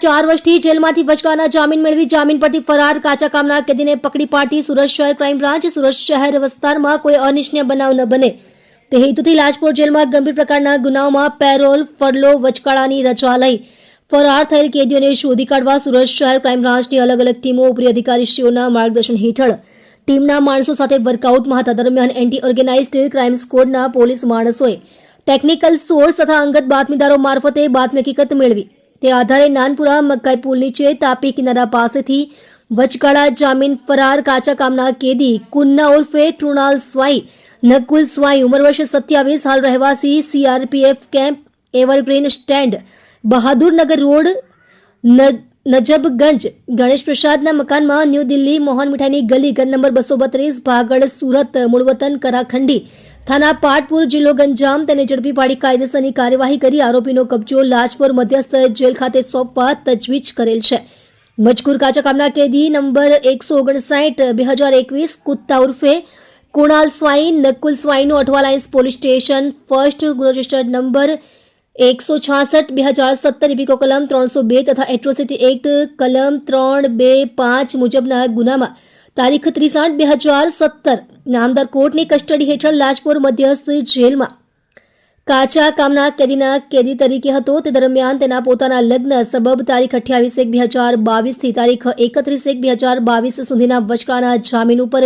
4 વર્ષથી જેલમાંથી વચગાના જામીન મેળવી જામીન પરથી ફરાર કાચા કામના કેદીને પકડી પાડી સુરત શહેર ક્રાઇમ બ્રાન્ચ સુરત શહેર વિસ્તારમાં કોઈ અનિચ્છનીય બનાવ ન બને તે હેતુથી લાજપોર જેલમાં ગંભીર પ્રકારના ગુનાઓમાં પેરોલ ફરલો વચગાળાની રજા લઈ ફરાર થયેલ કેદીઓને શોધી કાઢવા સુરત શહેર ક્રાઇમ બ્રાન્ચની અલગ અલગ ટીમો ઉપરી અધિકારીશ્રીઓના માર્ગદર્શન હેઠળ ટીમના માણસો સાથે વર્કઆઉટમાં હતા દરમિયાન એન્ટી ઓર્ગેનાઇઝડ ક્રાઇમ સ્કોડના પોલીસ માણસોએ ટેકનિકલ સોર્સ તથા અંગત બાતમીદારો મારફતે બાતમી હકીકત મેળવી તે આધારે નાનપુરા મકાઈ પુલ નીચે તાપી કિનારા પાસેથી વચગાળા જામીન ફરાર કાચા કામના કેદી કુન્ના ઉર્ફે કૃણાલ સ્વાઈ નકુલ સ્વાઈ ઉંમર વર્ષ 27 હાલ રહેવાસી CRPF camp evergreen stand Bahadurnagar road Najabganj Ganesh પ્રસાદના મકાનમાં ન્યૂ દિલ્હી મોહન મીઠાઈની ગલી ઘર નંબર 232 ભાગળ સુરત મૂળ વતન કરાખંડી થાના પાટપુર જિલ્લો ગંજામ તેને ઝડપી પાડી કાયદેસરની કાર્યવાહી કરી આરોપીનો કબજો લાજપોર મધ્યસ્થ જેલ ખાતે સોંપવા તજવીજ કરેલ છે મજકૂર કાચા કામના કેદી નંબર 159/2021 કુત્તા ઉર્ફે કુણાલ સ્વાઈ નકુલ સ્વાઈનું Athwa lines police station first ગુનો રજિસ્ટર્ડ નંબર 166/2017 ઇપીકો કલમ 302 તથા એટ્રોસિટી એક્ટ કલમ 325 મુજબના ગુનામાં તારીખ 30/8/2017 નામદાર કોર્ટની કસ્ટડી હેઠળ લાજપોર મધ્યસ્થ જેલમાં કાચા કામના કેદીના કેદી તરીકે હતો તે દરમિયાન તેના પોતાના લગ્ન સબબ તારીખ 28/1/2022 થી તારીખ 31/1/2022 સુધીના વચગાળાના જામીન ઉપર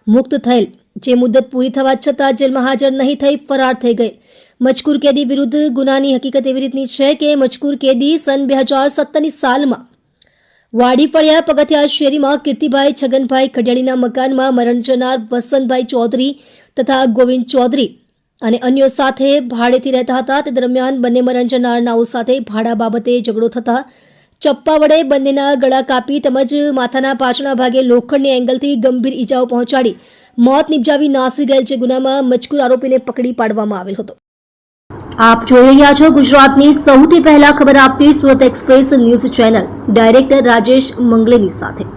મુક્ત થયેલ જે મુદત પૂરી થવા છતાં જેલમાં હાજર નહીં થઈ ફરાર થઈ ગઈ મજકૂર કેદી વિરુદ્ધ ગુનાની હકીકત એવી રીતની છે કે મજકૂર કેદી સન 2017ની સાલમાં વાડી ફળિયા પગથિયા શેરીમાં કીર્તિભાઈ છગનભાઈ ખડિયાળીના મકાનમાં મરણ જનાર વસંતભાઈ ચૌધરી તથા ગોવિંદ ચૌધરી અને અન્યો સાથે ભાડેથી રહેતા હતા તે દરમિયાન બંને મરણ જનારનાઓ સાથે ભાડા બાબતે ઝઘડો થતા ચપ્પા વડે બંનેના ગળા કાપી તેમજ માથાના પાછળના ભાગે લોખંડની એંગલથી ગંભીર ઈજાઓ પહોંચાડી મોત નિપજાવી નાસી ગયેલ છે ગુનામાં મજકૂર આરોપીને પકડી પાડવામાં આવેલ હતો આપ જોઈ રહ્યા છો ગુજરાતની સૌથી પહેલા ખબર આપતી Surat express news channel director Rajesh મંગલેની સાથે